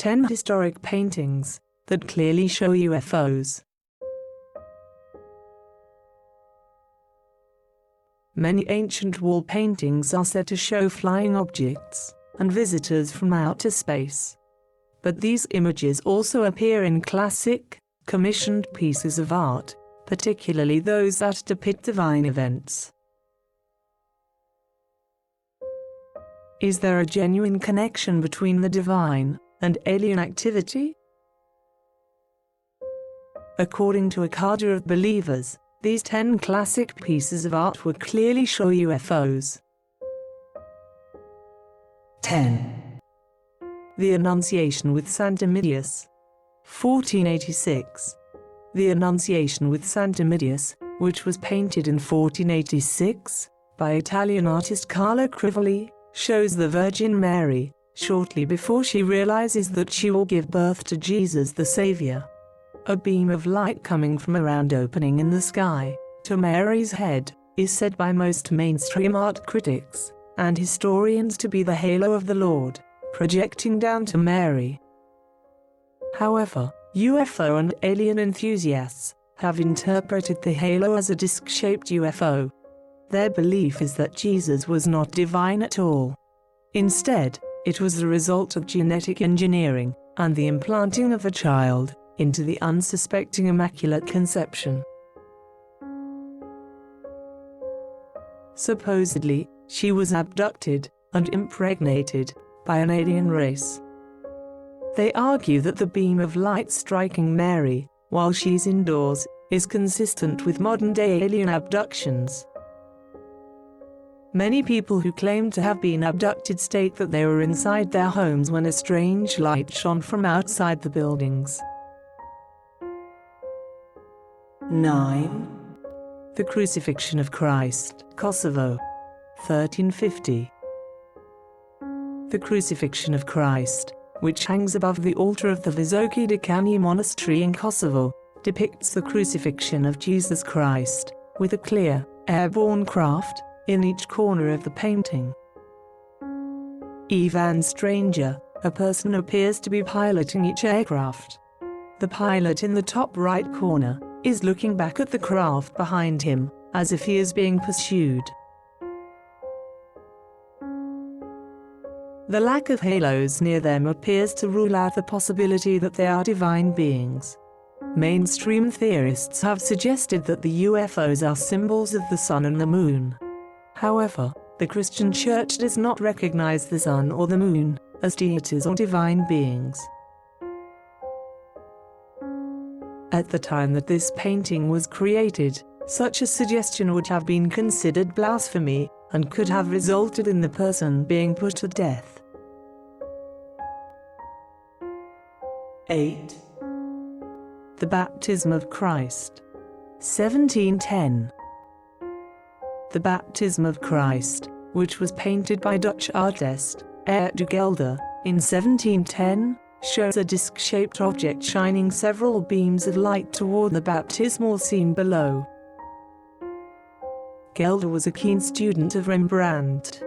10 historic paintings that clearly show UFOs. Many ancient wall paintings are said to show flying objects and visitors from outer space. But these images also appear in classic, commissioned pieces of art, particularly those that depict divine events. Is there a genuine connection between the divine and alien activity? According to a cadre of believers, these 10 classic pieces of art would clearly show UFOs. 10. The Annunciation with Santa Meteor, 1486. The Annunciation with Santa Meteor, which was painted in 1486 by Italian artist Carlo Crivoli, shows the Virgin Mary shortly before she realizes that she will give birth to Jesus the Savior. A beam of light coming from a round opening in the sky to Mary's head is said by most mainstream art critics and historians to be the halo of the Lord, projecting down to Mary. However, UFO and alien enthusiasts have interpreted the halo as a disc-shaped UFO. Their belief is that Jesus was not divine at all. Instead, it was the result of genetic engineering and the implanting of a child into the unsuspecting Immaculate Conception. Supposedly, she was abducted and impregnated by an alien race. They argue that the beam of light striking Mary while she's indoors is consistent with modern-day alien abductions. Many people who claim to have been abducted state that they were inside their homes when a strange light shone from outside the buildings. 9. The Crucifixion of Christ, Kosovo, 1350. The Crucifixion of Christ, which hangs above the altar of the Visoki Dekani monastery in Kosovo, depicts the crucifixion of Jesus Christ, with a clear, airborne craft in each corner of the painting. Ivan Stranger, a person appears to be piloting each aircraft. The pilot in the top right corner is looking back at the craft behind him, as if he is being pursued. The lack of halos near them appears to rule out the possibility that they are divine beings. Mainstream theorists have suggested that the UFOs are symbols of the sun and the moon. However, the Christian Church does not recognize the sun or the moon as deities or divine beings. At the time that this painting was created, such a suggestion would have been considered blasphemy and could have resulted in the person being put to death. 8. The Baptism of Christ, 1710. The Baptism of Christ, which was painted by Dutch artist Aert de Gelder in 1710, shows a disc-shaped object shining several beams of light toward the baptismal scene below. Gelder was a keen student of Rembrandt.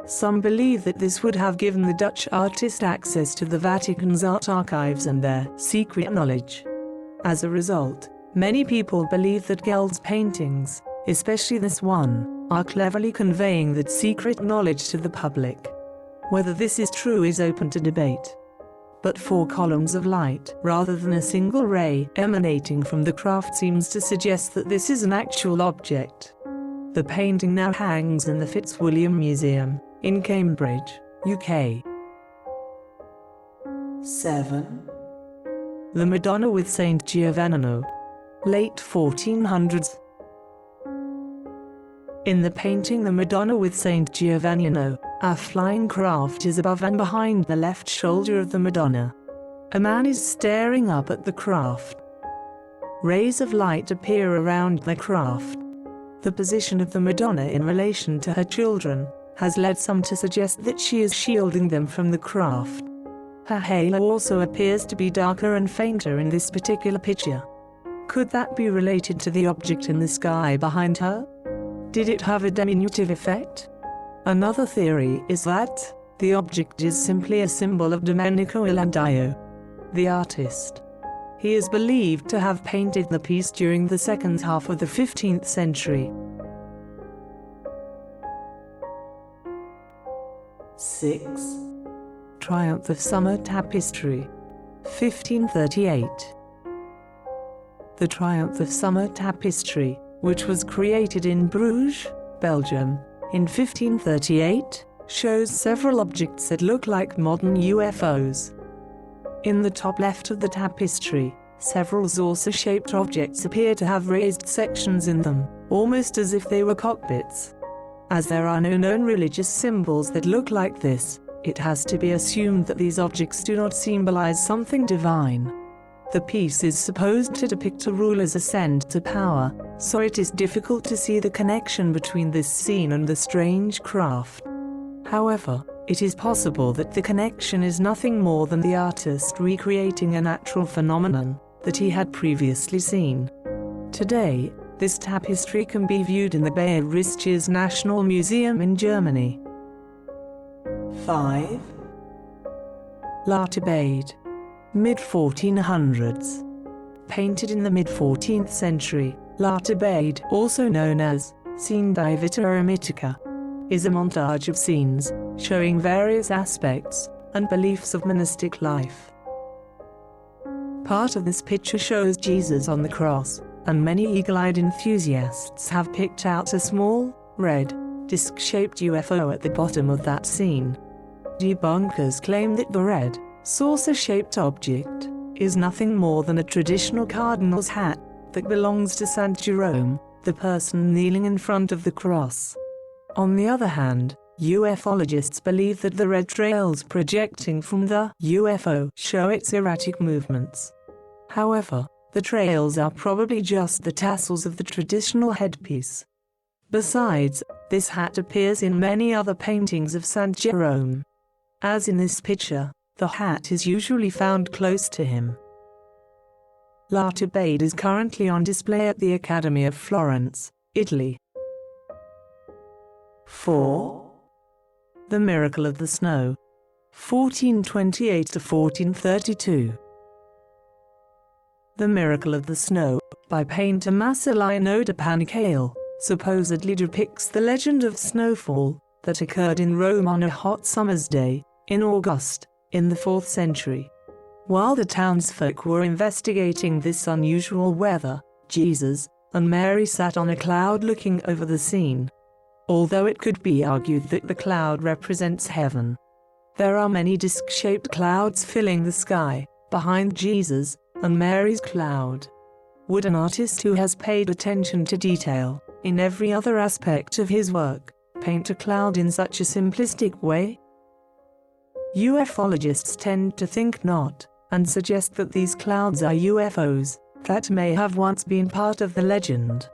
Some believe that this would have given the Dutch artist access to the Vatican's art archives and their secret knowledge. As a result, many people believe that Gelder's paintings, especially this one, are cleverly conveying that secret knowledge to the public. Whether this is true is open to debate. But 4 columns of light, rather than a single ray emanating from the craft, seems to suggest that this is an actual object. The painting now hangs in the Fitzwilliam Museum in Cambridge, UK. 7. The Madonna with Saint Giovannino, late 1400s. In the painting The Madonna with Saint Giovannino, a flying craft is above and behind the left shoulder of the Madonna. A man is staring up at the craft. Rays of light appear around the craft. The position of the Madonna in relation to her children has led some to suggest that she is shielding them from the craft. Her halo also appears to be darker and fainter in this particular picture. Could that be related to the object in the sky behind her? Did it have a diminutive effect? Another theory is that The object is simply a symbol of Domenico Ghirlandaio, the artist. He is believed to have painted the piece during the second half of the 15th century. 6. Triumph of Summer Tapestry, 1538. The Triumph of Summer Tapestry, which was created in Bruges, Belgium, in 1538, shows several objects that look like modern UFOs. In the top left of the tapestry, several saucer-shaped objects appear to have raised sections in them, almost as if they were cockpits. As there are no known religious symbols that look like this, it has to be assumed that these objects do not symbolize something divine. The piece is supposed to depict a ruler's ascent to power, so it is difficult to see the connection between this scene and the strange craft. However, it is possible that the connection is nothing more than the artist recreating a natural phenomenon that he had previously seen. Today, this tapestry can be viewed in the Bade National Museum in Germany. 5. Bade, mid-1400s. Painted in the mid-14th century, Bade, also known as Scene di Vita Eremitica, is a montage of scenes showing various aspects and beliefs of monastic life. Part of this picture shows Jesus on the cross, and many eagle-eyed enthusiasts have picked out a small, red, disc-shaped UFO at the bottom of that scene. Debunkers claim that the red, saucer-shaped object is nothing more than a traditional cardinal's hat that belongs to Saint Jerome, the person kneeling in front of the cross. On the other hand, ufologists believe that the red trails projecting from the UFO show its erratic movements. However, the trails are probably just the tassels of the traditional headpiece. Besides, this hat appears in many other paintings of Saint Jerome. As in this picture, the hat is usually found close to him. Bade is currently on display at the Academy of Florence, Italy. 4. The Miracle of the Snow, 1428 to 1432. The Miracle of the Snow, by painter Marcellino da Panicale, supposedly depicts the legend of snowfall that occurred in Rome on a hot summer's day, in August, in the 4th century. While the townsfolk were investigating this unusual weather, Jesus and Mary sat on a cloud looking over the scene. Although it could be argued that the cloud represents heaven, there are many disc-shaped clouds filling the sky, behind Jesus and Mary's cloud. Would an artist who has paid attention to detail, in every other aspect of his work, paint a cloud in such a simplistic way? Ufologists tend to think not, and suggest that these clouds are UFOs, that may have once been part of the legend.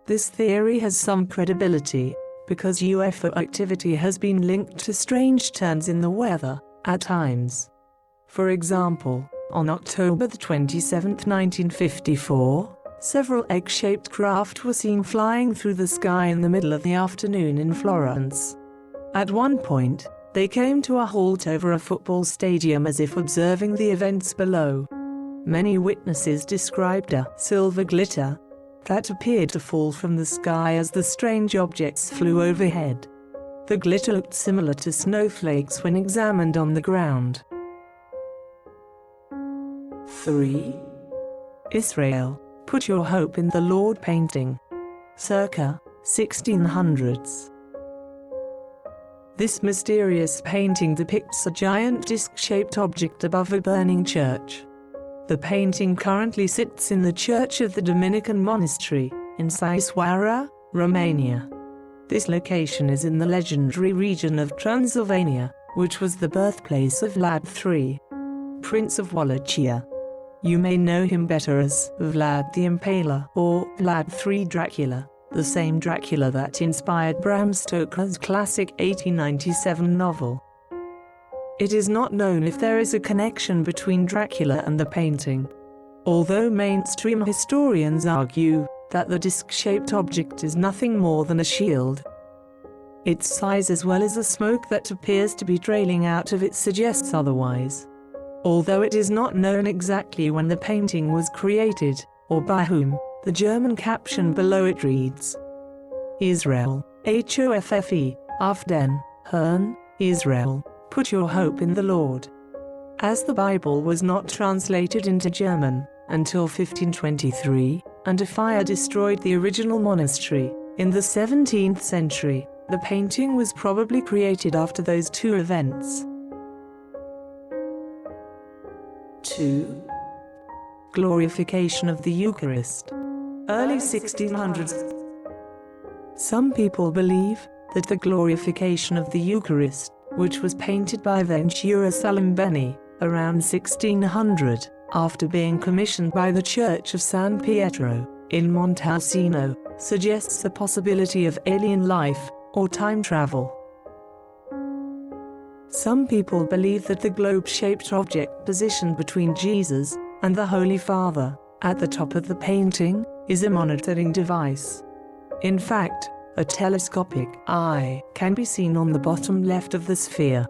This theory has some credibility, because UFO activity has been linked to strange turns in the weather, at times. For example, on October 27, 1954, several egg-shaped craft were seen flying through the sky in the middle of the afternoon in Florence. At one point, they came to a halt over a football stadium as if observing the events below. Many witnesses described a silver glitter that appeared to fall from the sky as the strange objects flew overhead. The glitter looked similar to snowflakes when examined on the ground. 3. Israel, Put Your Hope in the Lord painting, circa 1600s. This mysterious painting depicts a giant disc-shaped object above a burning church. The painting currently sits in the Church of the Dominican Monastery, in Sighisoara, Romania. This location is in the legendary region of Transylvania, which was the birthplace of Vlad III, Prince of Wallachia. You may know him better as Vlad the Impaler or Vlad III Dracula, the same Dracula that inspired Bram Stoker's classic 1897 novel. It is not known if there is a connection between Dracula and the painting, although mainstream historians argue that the disc-shaped object is nothing more than a shield. Its size as well as the smoke that appears to be trailing out of it suggests otherwise. Although it is not known exactly when the painting was created, or by whom, the German caption below it reads, Israel, HOFFE, auf den Herrn, Israel, put your hope in the Lord. As the Bible was not translated into German until 1523, and a fire destroyed the original monastery in the 17th century, the painting was probably created after those two events. 2. Glorification of the Eucharist. Early 1600s. Some people believe that the glorification of the Eucharist, which was painted by Ventura Salimbeni around 1600, after being commissioned by the Church of San Pietro in Montalcino, suggests the possibility of alien life or time travel. Some people believe that the globe-shaped object positioned between Jesus and the Holy Father, at the top of the painting, is a monitoring device. In fact, a telescopic eye can be seen on the bottom left of the sphere.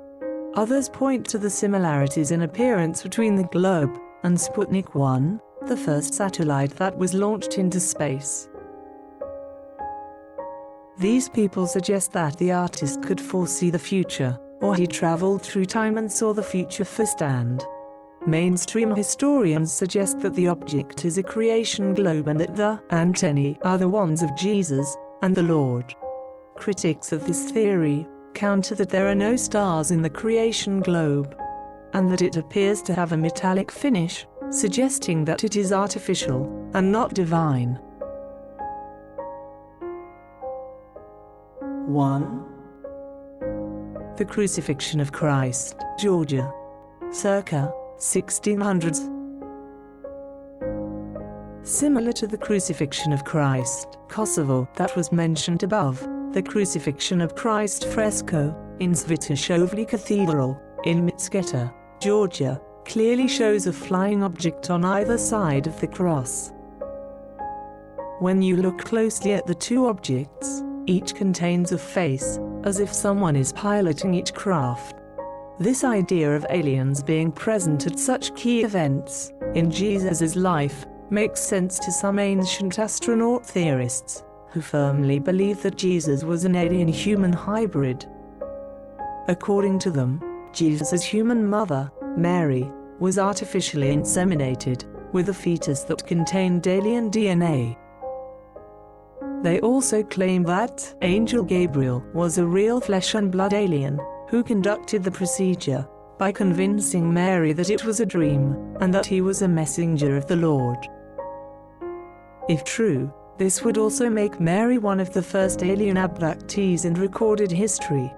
Others point to the similarities in appearance between the globe and Sputnik 1, the first satellite that was launched into space. These people suggest that the artist could foresee the future, or he traveled through time and saw the future firsthand. Mainstream historians suggest that the object is a creation globe and that the antennae are the wands of Jesus and the Lord. Critics of this theory counter that there are no stars in the creation globe, and that it appears to have a metallic finish, suggesting that it is artificial and not divine. 1. The Crucifixion of Christ, Georgia. Circa 1600s. Similar to the Crucifixion of Christ, Kosovo, that was mentioned above, the Crucifixion of Christ fresco in Svitoshovli Cathedral in Mitskheta, Georgia, clearly shows a flying object on either side of the cross. When you look closely at the two objects, each contains a face, as if someone is piloting each craft. This idea of aliens being present at such key events in Jesus' life makes sense to some ancient astronaut theorists, who firmly believe that Jesus was an alien-human hybrid. According to them, Jesus' human mother, Mary, was artificially inseminated with a fetus that contained alien DNA. They also claim that Angel Gabriel was a real flesh and blood alien who conducted the procedure by convincing Mary that it was a dream and that he was a messenger of the Lord. If true, this would also make Mary one of the first alien abductees in recorded history.